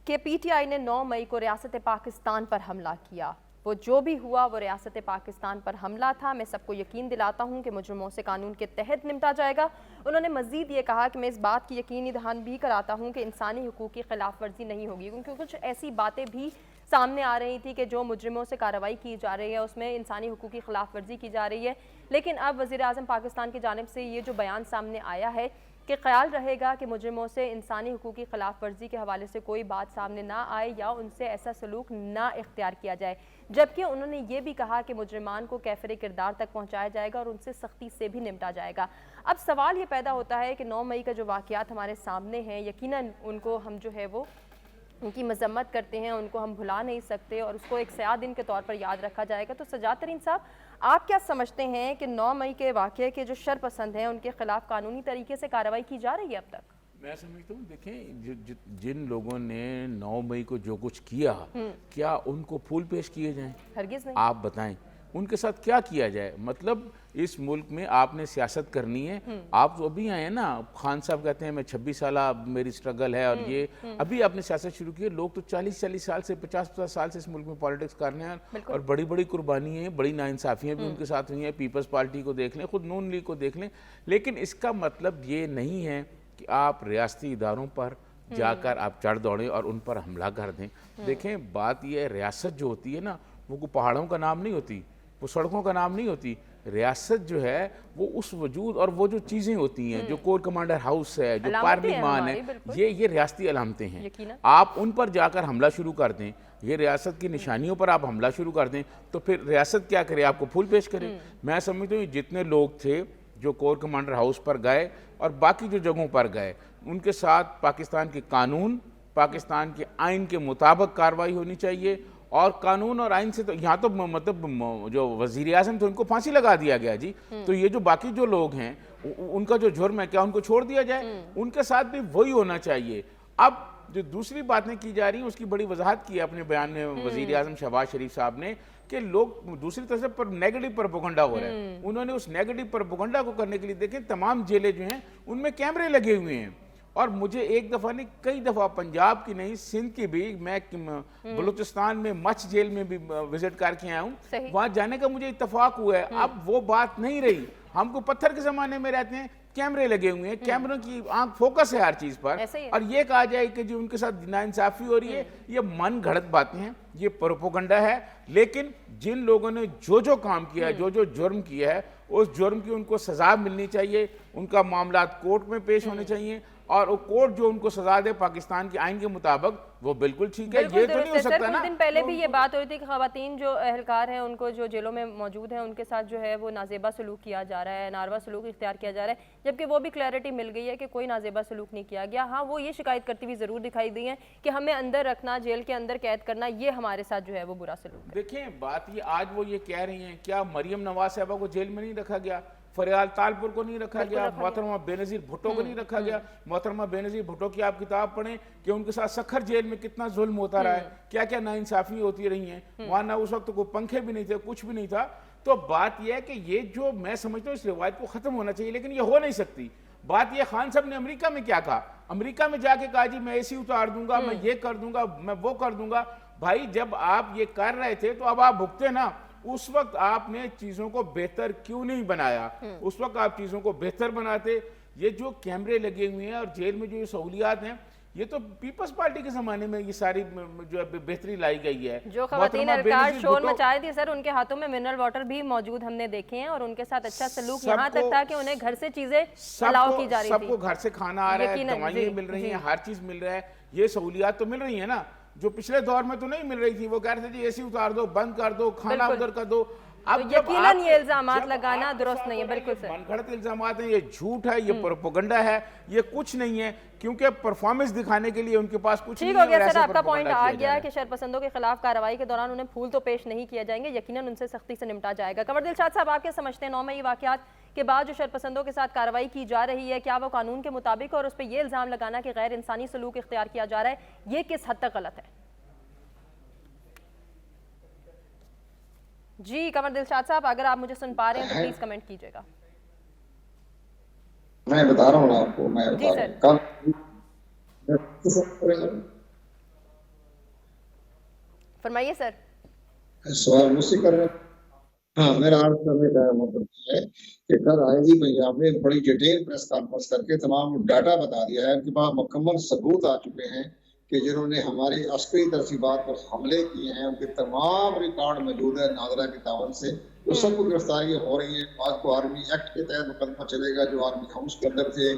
कि पीटीआई ने 9 मई को रियासत पाकिस्तान पर हमला किया। वो जो भी हुआ वो रियासत पाकिस्तान पर हमला था। मैं सबको यकीन दिलाता हूँ कि मुजरिमों से कानून के तहत निपटा जाएगा। उन्होंने मज़ीद ये कहा कि मैं इस बात की यकीनी दहान भी कराता हूँ कि इंसानी हुकूक की खिलाफ वर्जी नहीं होगी, क्योंकि कुछ ऐसी बातें भी सामने आ रही थी कि जो मुजरिमों से कार्रवाई की जा रही है उसमें इंसानी हुकूक की खिलाफ वर्जी की जा रही है। लेकिन अब वज़ीर आज़म पाकिस्तान की जानिब से ये जो बयान सामने आया है कि ख्याल रहेगा कि मुजरिमों से इंसानी हुकूक की खिलाफ वर्जी के हवाले से कोई बात सामने ना आए या उनसे ऐसा सलूक ना इख्तियार किया जाए। जबकि उन्होंने ये भी कहा कि मुजरिमान को कैफरे किरदार तक पहुँचाया जाएगा और उनसे सख्ती से भी निपटा जाएगा। अब सवाल ये पैदा होता है कि 9 मई का जो वाक़यात हमारे सामने हैं, यकीनन उनको हम जो है वो उनकी मजम्मत करते हैं, उनको हम भुला नहीं सकते और उसको एक सयाह दिन के तौर पर याद रखा जाएगा। तो सजाद तरीन साहब, आप क्या समझते हैं कि 9 मई के वाक़ये के जो शरपसंद हैं उनके खिलाफ कानूनी तरीके से कार्रवाई की जा रही है अब तक? मैं समझता हूँ, देखें जिन लोगों ने 9 मई को जो कुछ किया, क्या उनको फूल पेश किए जाएं? हरगिज़ नहीं। आप बताएं उनके साथ क्या किया जाए। मतलब इस मुल्क में आपने सियासत करनी है। आप तो अभी आए हैं ना, खान साहब कहते हैं मैं 26 साल मेरी स्ट्रगल है और ये अभी आपने सियासत शुरू की है। लोग तो 40-40 साल से 50-50 साल से इस मुल्क में पॉलिटिक्स कर रहे हैं और बड़ी बड़ी कुर्बानी है, बड़ी नाइंसाफियाँ भी उनके साथ हुई हैं। पीपल्स पार्टी को देख लें, खुद नून लीग को देख लें। लेकिन इसका मतलब ये नहीं है कि आप रियासती इदारों पर जाकर आप चढ़ दौड़ें और उन पर हमला कर दें। देखें, बात यह है, रियासत जो होती है ना वो पहाड़ों का नाम नहीं होती, वो सड़कों का नाम नहीं होती। रियासत जो है वो उस वजूद और वो जो चीज़ें होती हैं, जो कोर कमांडर हाउस है, जो पार्लिमान है, ये रियासती अलामतें हैं। आप उन पर जाकर हमला शुरू कर दें, ये रियासत की निशानियों पर आप हमला शुरू कर दें, तो फिर रियासत क्या करे, आपको फूल पेश करे। मैं समझता हूँ जितने लोग थे जो कोर कमांडर हाउस पर गए और बाकी जो जगहों पर गए, उनके साथ पाकिस्तान के कानून, पाकिस्तान के आइन के मुताबिक कार्रवाई होनी चाहिए। और कानून और आइन से तो यहाँ तो मतलब जो वजीर आज़म थे उनको फांसी लगा दिया गया जी। तो ये जो बाकी जो लोग हैं उनका जो जुर्म है, क्या उनको छोड़ दिया जाए? उनके साथ भी वही होना चाहिए। अब जो दूसरी बातें की जा रही हैं उसकी बड़ी वजाहत की है अपने बयान में वजीर आज़म शहबाज शरीफ साहब ने कि लोग दूसरी तरफ पर नेगेटिव प्रोपेगेंडा हो रहा है। उन्होंने उस नेगेटिव प्रोपेगेंडा को करने के लिए देखें तमाम जेलें जो हैं उनमें कैमरे लगे हुए हैं। और मुझे एक दफ़ा नहीं कई दफ़ा, पंजाब की नहीं सिंध की भी, मैं बलूचिस्तान में मच जेल में भी विजिट करके आया हूँ, वहाँ जाने का मुझे इत्तफाक हुआ है। अब वो बात नहीं रही। हमको पत्थर के ज़माने में रहते हैं, कैमरे लगे हुए हैं, कैमरों की आंख फोकस है हर चीज़ पर, और ये कहा जाए कि जो उनके साथ नाइंसाफ़ी हो रही है, ये मन घड़त बातें हैं, ये प्रोपेगेंडा है। लेकिन जिन लोगों ने जो जो काम किया है, जो जो जुर्म किया है, उस जुर्म की उनको सज़ा मिलनी चाहिए। उनका मामला कोर्ट में पेश होने चाहिए और वो कोर्ट जो उनको सजा दे पाकिस्तान के आइन के मुताबिक, वो बिल्कुल ठीक है। ये तो नहीं हो सकता ना। कुछ दिन पहले भी ये बात हो रही थी कि खवातीन जो अहलकार हैं उनको जो जेलों में मौजूद हैं उनके साथ जो है वो नाजेबा सलूक किया जा रहा है, नारवा सलूक इख्तियार किया जा रहा है, जबकि वो भी क्लैरिटी मिल गई है कि कोई नाजेबा सलूक नहीं किया गया। हाँ, वो ये शिकायत करती हुई ज़रूर दिखाई दी है कि हमें अंदर रखना, जेल के अंदर कैद करना, ये हमारे साथ जो है वो बुरा सलूक है। देखें, बात ये आज वो ये कह रही हैं, क्या मरियम नवाज साहबा को जेल में नहीं रखा गया, फरियाल तालपुर को नहीं रखा गया, मोहतरमा बेनज़ीर भुट्टो को नहीं रखा गया? मोहतरमा बेनज़ीर भुट्टो की आप किताब पढ़ें कि उनके साथ सखर जेल में कितना जुल्म होता रहा है, क्या क्या नाइंसाफ़ी होती रही हैं वहाँ। ना उस वक्त कोई पंखे भी नहीं थे, कुछ भी नहीं था। तो बात यह है कि ये जो मैं समझता हूँ इस रिवायत को ख़त्म होना चाहिए, लेकिन ये हो नहीं सकती। बात यह, खान साहब ने अमेरिका में क्या कहा? अमेरिका में जाके कहा जी मैं AC उतार दूंगा, मैं ये कर दूंगा, मैं वो कर दूंगा। भाई, जब आप ये कर रहे थे तो अब आप भुगते ना। उस वक्त आपने चीजों को बेहतर क्यों नहीं बनाया? उस वक्त आप चीजों को बेहतर बनाते, ये जो कैमरे लगे हुए हैं और जेल में जो ये सहूलियात हैं, ये तो पीपल्स पार्टी के ज़माने में ये सारी जो है बेहतरी लाई गई है। जो खवातीन एहलकार शोर मचाए थे सर, उनके हाथों में मिनरल वाटर भी मौजूद हमने देखे हैं और उनके साथ अच्छा सलूक यहाँ तक था कि उन्हें घर से चीजें अलाउ की जा रही थी। सबको घर से खाना आ रहा है, दवाइयाँ मिल रही हैं, हर चीज मिल रहा है, ये सहूलियात तो मिल रही है ना, जो पिछले दौर में तो नहीं मिल रही थी। वो कह रहे थे जी एसी उतार दो, बंद कर दो, खाना उधर कर दो। अब तो यकीनन ये इल्जामात लगाना दुरुस्त नहीं है। बिल्कुल सर, मनगढ़ंत इल्जामात हैं, ये झूठ है, ये प्रोपेगेंडा है, ये कुछ नहीं है, क्योंकि परफॉर्मेंस दिखाने के लिए उनके पास कुछ ठीक हो गया सर। आपका पॉइंट आ गया कि शरपसंदों के खिलाफ कार्रवाई के दौरान उन्हें फूल तो पेश नहीं किया जाएंगे, यकीनन उनसे सख्ती से निपटा जाएगा। कंवर दिलशाद साहब, आप क्या समझते हैं 9 मई वाकयात के बाद जो शरपसंदों के साथ कार्रवाई की जा रही है, क्या वो कानून के मुताबिक, और उस पर यह इल्जाम लगाना कि गैर इंसानी सलूक इख्तियार किया जा रहा है, ये किस हद तक गलत है? जी कंवर दिलशाद साहब, अगर आप मुझे सुन पा रहे हैं तो प्लीज कमेंट कीजिएगा। मैं बता रहा हूँ आपको, मैं जी सर। फरमाइए सर। सवाल मुझसे कर रहे हैं? हाँ, मेरा अर्ज करने का मतलब है कि कल आएगी पंजाब में बड़ी डिटेल प्रेस कॉन्फ्रेंस करके तमाम डाटा बता दिया है। उनके पास मुकम्मल सबूत आ चुके हैं कि जिन्होंने हमारी अस्करी तरसीबात पर हमले किए हैं, उनके तमाम रिकॉर्ड मौजूद है नादरा के तावन से। तो सबको गिरफ्तारियां हो रही हैं। आज को आर्मी एक्ट के तहत मुकदमा चलेगा जो आर्मी हाउस के अंदर थे,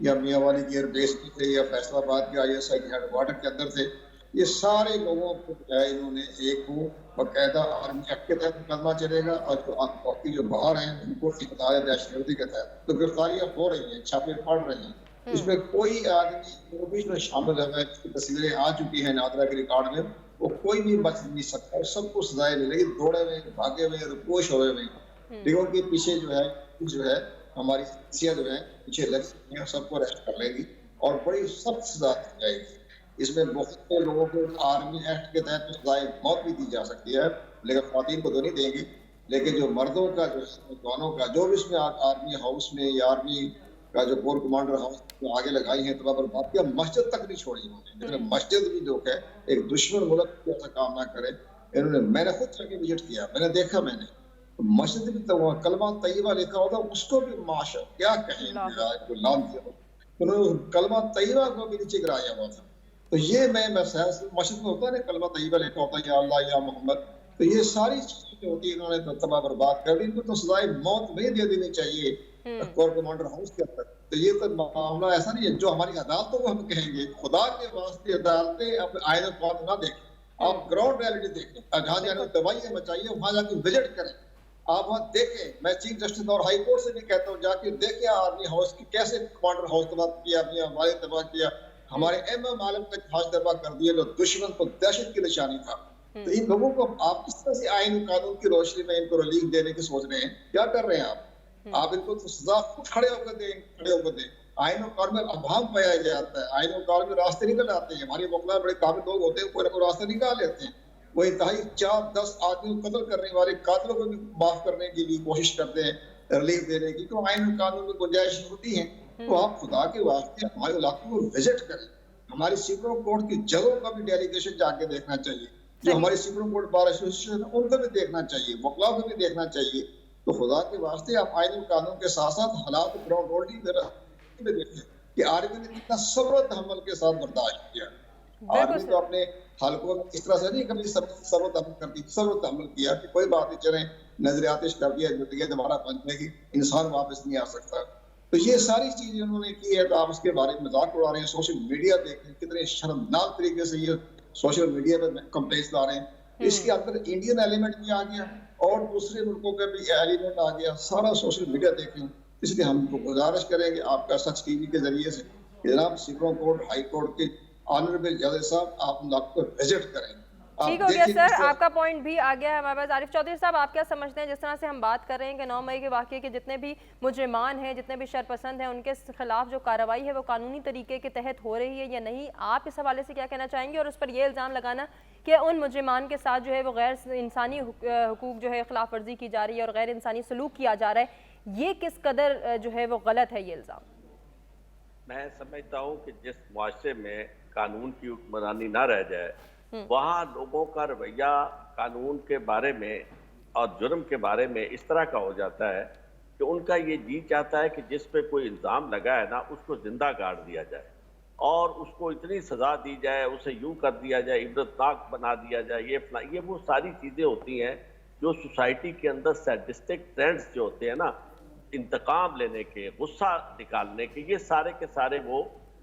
या मियांवाली की एयरबेस की थे, या फैसलाबाद के ISI के हेडक्वार्टर के अंदर थे। ये सारे लोगों को जो है इन्होंने एक को बाकायदा आर्मी एक्ट के तहत मुकदमा चलेगा, और जो बाकी जो बाहर हैं उनको दहशतगर्दी के तहत तो गिरफ्तारियां हो रही हैं, छापे पड़ रहे हैं। इसमें कोई आदमी जो भी इसमें शामिल है, जिसकी तस्वीरें आ चुकी हैं नादरा के रिकॉर्ड में, वो कोई भी बच नहीं सकता, सबको सजाएं मिलेगी। दौड़े हुए, भागे हुए, रुपोश हुए हुए, लेकिन उनके पीछे जो है हमारी जो है पीछे लग सकती है, सबको अरेस्ट कर लेगी और बड़ी सख्त सजा दी जाएगी। इसमें बहुत से लोगों को आर्मी एक्ट के तहत सजाए मौत भी दी जा सकती है, लेकिन ख्वातीन को तो नहीं देंगी। लेकिन जो मर्दों का, जो जवानों का, जो भी इसमें आर्मी हाउस में या आर्मी का जो कोर कमांडर हाउस जो आगे लगाई है तबाह बर्बाद किया, मस्जिद तक नहीं छोड़ी इन्होंने। लेकिन मस्जिद भी जो है एक दुश्मन मुल्क को ऐसा काम ना करे इन्होंने। मैंने खुद जाके विजिट किया, मैंने देखा, मैंने तो मस्जिद भी तो कलमा तैयबा लिखा होता, उसको भी माशा क्या कहें लाम दिया, उन्होंने कलमा तैयबा को भी नीचे गिराया हुआ था। तो ये मैं मस्जिद में होता है कलमा तैयबा लिखा होता है, या अल्लाह या मोहम्मद। तो ये सारी चीजें जो होती है इन्होंने तो तबाह बर्बाद कर दी। इनको तो सजाए मौत नहीं दे देनी चाहिए कोर कमांडर हाउस के अंदर। तो ये तो मामला ऐसा नहीं है जो हमारी अदालतों को हम कहेंगे, खुदा के वास्ते अदालतें अपने आईन कानून ना देखें, आप ग्राउंड रियलिटी देखें। जहाँ जाने दवाइयाँ मचाइए, वहाँ जाके विजिट करें, आप वहाँ देखें। मैं चीफ जस्टिस और हाई कोर्ट से भी कहता हूँ, जाके देखें आर्मी हाउस की कैसे कमांडर हाउस तबाह किया, हमारे तबाह किया, हमारे MM आलम का जहाज तबाह कर दिया जो दुश्मन को दहशत की निशानी था। तो इन लोगों को आप किस तरह से आईन कानून की रोशनी में इनको रिलीफ देने की सोच रहे हैं? क्या कर रहे हैं आप इनको तो सजा खुद खड़े होकर दें। आईन और कानून में अभाव पाया जाता है, आईन और कानून में रास्ते निकल आते हैं। हमारे वकील बड़े काबिल लोग होते हैं, कोई ना कोई रास्ता निकाल लेते हैं। वो इंतहाई 4-10 आदमी को कत्ल करने वाले कातिलों को भी माफ करने की भी कोशिश करते हैं, रिलीफ देने की। तो आईन और कानून में गुंजाइश होती है। तो आप खुदा के वास्ते हमारे इलाके को विजिट करें। हमारी सुप्रीम कोर्ट की जगहों का भी डेलीगेशन जाके देखना चाहिए, जो हमारी सुप्रीम कोर्ट बार एसोसिएशन है उनको भी देखना चाहिए, वकीलों को भी देखना चाहिए। तो खुदा के वास्ते आप आईन कानून के साथ साथ हालात ग्राउंड रोड में देखें कि आर्मी ने कितना सब्र तहम्मुल के साथ बर्दाश्त किया। आर्मी तो अपने हलकों में इस तरह से नहीं कभी सब्र तहम्मुल किया कि कोई बात नहीं, चले नजरियातिश कर दिया, जिंदगी दोबारा बनने की, इंसान वापस नहीं आ सकता। तो ये सारी चीजें उन्होंने की है, तो आप उसके बारे में मजाक उड़ा रहे हैं। सोशल मीडिया देखें कितने शर्मनाक तरीके से ये सोशल मीडिया में कंप्लेंट्स ला रहे हैं। इसके अंदर इंडियन एलिमेंट भी आ गया और दूसरे मुल्कों का भी एलिमेंट आ गया, सारा सोशल मीडिया देखें। इसलिए हम गुजारिश करेंगे आपका सच टीवी के जरिए से, जनाब सुप्रीम कोर्ट हाई कोर्ट के ऑनरेबल जज साहब, आप उनको विजिट करें। ठीक हो गया सर, आपका पॉइंट भी आ गया है हमारे पास। आरिफ चौधरी साहब, आप क्या समझते हैं, जिस तरह से हम बात कर रहे हैं कि 9 मई के वाक़ये के जितने भी मुजरिमान हैं, जितने भी शरपसंद हैं, उनके खिलाफ जो कार्रवाई है वो कानूनी तरीके के तहत हो रही है या नहीं? आप इस हवाले से क्या कहना चाहेंगे? और उस पर यह इल्ज़ाम लगाना कि उन मुजरिमान के साथ जो है वो गैर इंसानी हुकूक जो है खिलाफ वर्जी की जा रही है और गैर इंसानी सलूक किया जा रहा है, ये किस कदर जो है वो गलत है ये इल्ज़ाम? मैं समझता हूँ कि जिस मुआशरे में कानून की हुक्मरानी ना रह जाए, वहाँ लोगों का रवैया कानून के बारे में और जुर्म के बारे में इस तरह का हो जाता है कि उनका ये जी चाहता है कि जिस पे कोई इल्ज़ाम लगा है ना, उसको जिंदा गाड़ दिया जाए और उसको इतनी सज़ा दी जाए, उसे यूं कर दिया जाए, इबरतनाक बना दिया जाए। ये वो सारी चीज़ें होती हैं जो सोसाइटी के अंदर सैडिस्टिक ट्रेंड्स जो होते हैं ना, इंतकाम लेने के, गुस्सा निकालने के, ये सारे के सारे वो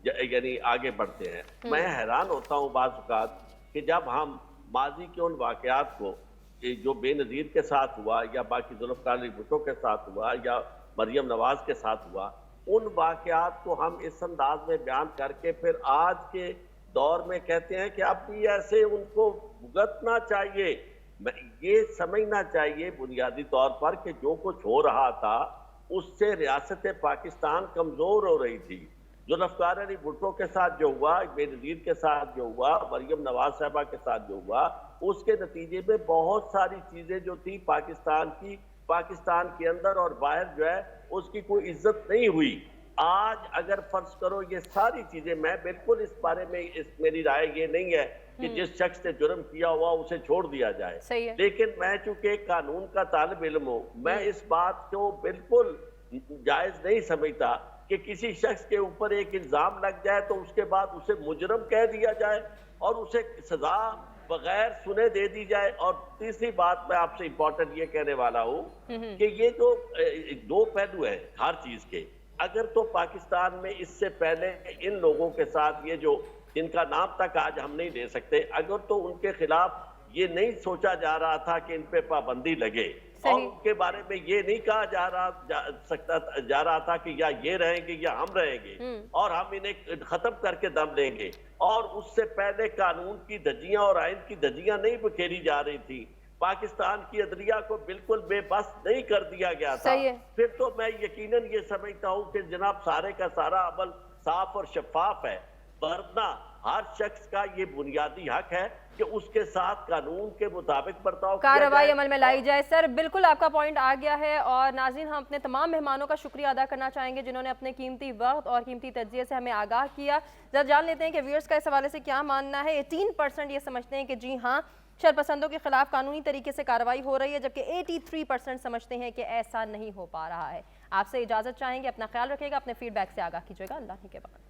यानी आगे बढ़ते हैं। मैं हैरान होता हूँ बाज़ औक़ात कि जब हम माजी के उन वाक़यात को जो बेनज़ीर के साथ हुआ या बाकी जुल्फ़िकार अली भुट्टो के साथ हुआ या मरियम नवाज के साथ हुआ, उन वाक़यात को हम इस अंदाज में बयान करके फिर आज के दौर में कहते हैं कि अब भी ऐसे उनको भुगतना चाहिए। ये समझना चाहिए बुनियादी तौर पर कि जो कुछ हो रहा था उससे रियासत पाकिस्तान कमज़ोर हो रही थी। जुल्फ़िकार अली भुट्टो के साथ जो हुआ, बेनज़ीर के साथ जो हुआ, मरियम नवाज साहबा के साथ जो हुआ, उसके नतीजे में बहुत सारी चीज़ें जो थी पाकिस्तान की, पाकिस्तान के अंदर और बाहर जो है उसकी कोई इज्जत नहीं हुई। आज अगर फर्ज करो ये सारी चीज़ें, मैं बिल्कुल इस बारे में मेरी राय ये नहीं है कि जिस शख्स ने जुर्म किया हुआ उसे छोड़ दिया जाए, सही है। लेकिन मैं चूंकि कानून का तालिब इल्म हूँ, मैं इस बात को बिल्कुल जायज़ नहीं समझता कि किसी शख्स के ऊपर एक इल्जाम लग जाए तो उसके बाद उसे मुजरम कह दिया जाए और उसे सजा बगैर सुने दे दी जाए। और तीसरी बात मैं आपसे इंपॉर्टेंट ये कहने वाला हूँ कि ये जो दो पहलू है हर चीज के, अगर तो पाकिस्तान में इससे पहले इन लोगों के साथ ये जो जिनका नाम तक आज हम नहीं ले सकते, अगर तो उनके खिलाफ ये नहीं सोचा जा रहा था कि इन पे पाबंदी लगे और उनके बारे में ये नहीं कहा जा रहा था कि या ये रहेंगे या हम रहेंगे और हम इन्हें खत्म करके दम लेंगे, और उससे पहले कानून की धज्जियां और आइन की धज्जियां नहीं बिखेरी जा रही थी, पाकिस्तान की अदलिया को बिल्कुल बेबस नहीं कर दिया गया था, फिर तो मैं यकीनन ये समझता हूँ कि जनाब सारे का सारा अमल साफ और शफाफ है। वरना हर शख्स का ये बुनियादी हक है कि उसके साथ कानून के मुताबिक बर्ताव कार्रवाई अमल में लाई जाए। सर बिल्कुल आपका पॉइंट आ गया है और नाज़रीन हम अपने तमाम मेहमानों का शुक्रिया अदा करना चाहेंगे जिन्होंने अपने कीमती वक्त और कीमती तज्ज़िये से हमें आगाह किया। जरा जान लेते हैं कि व्यूअर्स का इस हवाले से क्या मानना है। 18% ये समझते हैं कि जी हाँ शरपसंदों के खिलाफ कानूनी तरीके से कार्रवाई हो रही है, जबकि 83% समझते हैं कि ऐसा नहीं हो पा रहा है। आपसे इजाज़त चाहेंगे, अपना ख्याल रखिएगा, अपने फीडबैक से आगाह कीजिएगा। अल्लाह के बाद।